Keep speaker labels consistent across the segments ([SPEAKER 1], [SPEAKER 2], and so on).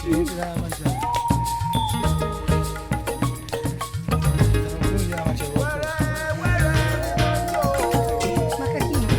[SPEAKER 1] Sì, ti dà da mangiare. Quindi da mangiare qualcosa.
[SPEAKER 2] Macachino.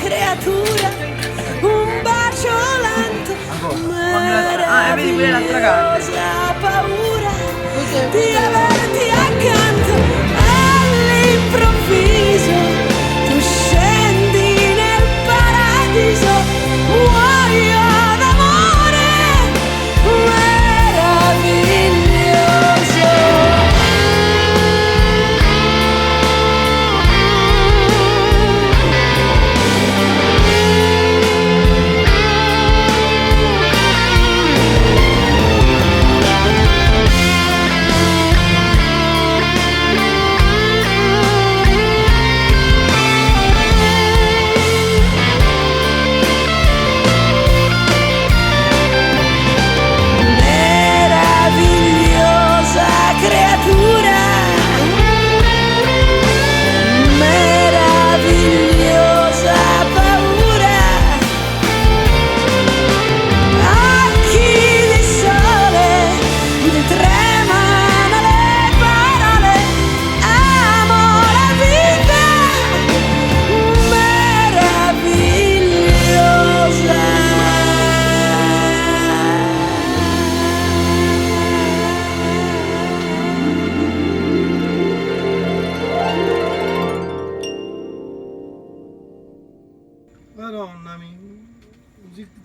[SPEAKER 2] creatura, un bacio lento,
[SPEAKER 3] vedi pure l'altra carne.
[SPEAKER 2] meravigliosa paura di averti accanto.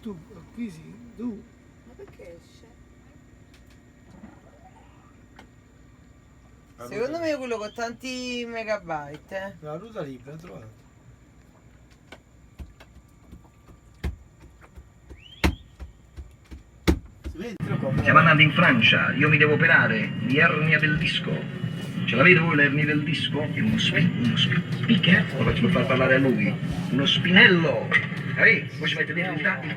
[SPEAKER 1] tu, qui sì, tu.
[SPEAKER 2] Ma perché esce?
[SPEAKER 3] Secondo me è quello con tanti megabyte,
[SPEAKER 1] La ruota libera, trovata. Si vede?
[SPEAKER 4] Stiamo andando in Francia, io mi devo operare di ernia del disco. Ce l'avete voi l'ernia del disco? È uno speaker, lo faccio per far parlare a lui. Uno spinello. Poi ci mette dentro il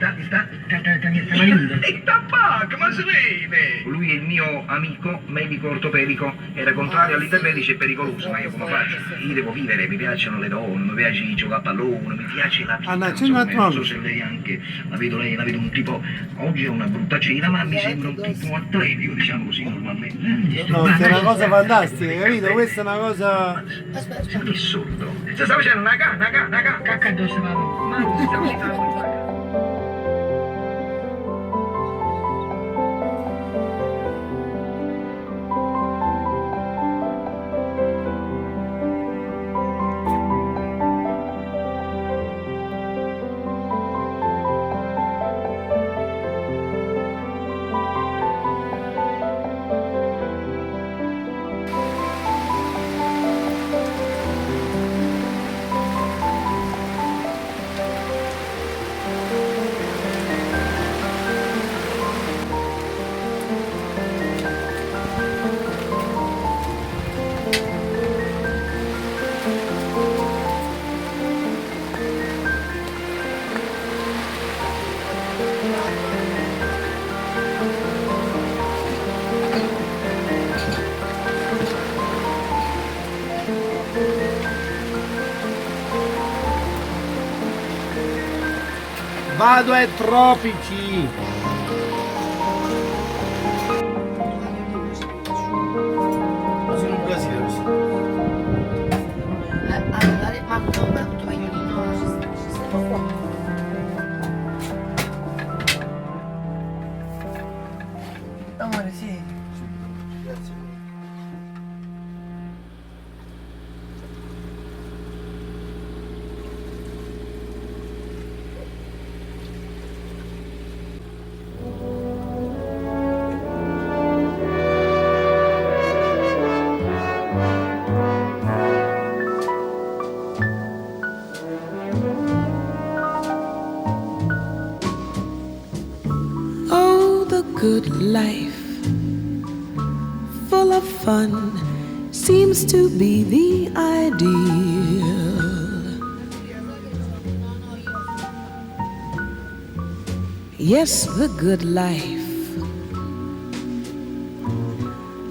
[SPEAKER 4] tabacco, ma si vede! Lui è il mio amico medico ortopedico, era contrario all'intermedici, è pericoloso, ma io come faccio? Io devo vivere, mi piacciono le donne, mi piace giocare a pallone, mi piace la vita, insomma, non so se lei anche la vedo un tipo, oggi è una brutta cena, ma mi sembra un tipo atletico, diciamo così normalmente.
[SPEAKER 1] No, che è una cosa fantastica, capito? Questa è una cosa...
[SPEAKER 4] È assurdo. Si sta facendo una cacca addosso, ma si sta facendo
[SPEAKER 1] Vado ai tropici! Ma sono in Brasile questo.
[SPEAKER 2] Allora, ma no, tu aiutino, ci sta qua.
[SPEAKER 3] Amore, sì.
[SPEAKER 1] Grazie.
[SPEAKER 2] Oh, the good life, full of fun, seems to be the ideal. Yes, the good life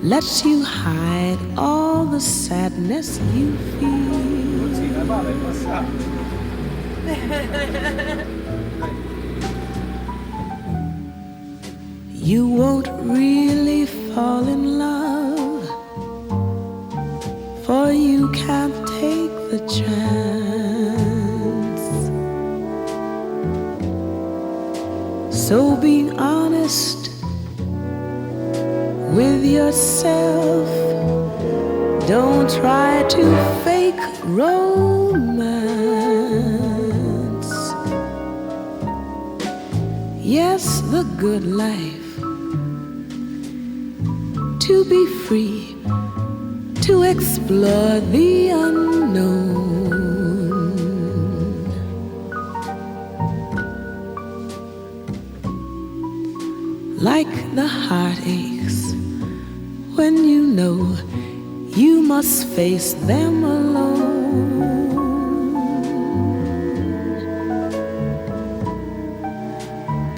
[SPEAKER 2] lets you hide all the sadness you feel.
[SPEAKER 1] Sì, la palla è passata.
[SPEAKER 2] You won't really fall in love, for you can't take the chance. So be honest with yourself. Don't try to fake romance. Yes, the good life, to be free, to explore the unknown. Like the heartaches when you know you must face them alone.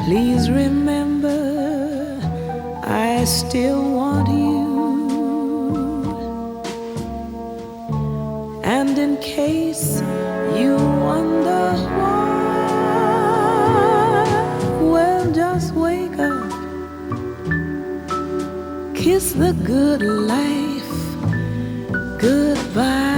[SPEAKER 2] Please remember, I still want you. And in case you wonder why, well, just wake up, kiss the good life goodbye.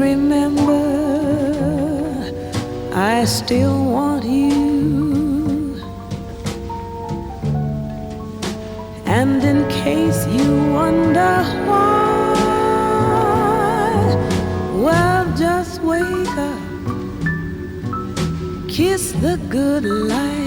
[SPEAKER 2] remember, I still want you. And in case you wonder why, well, just wake up, kiss the good life.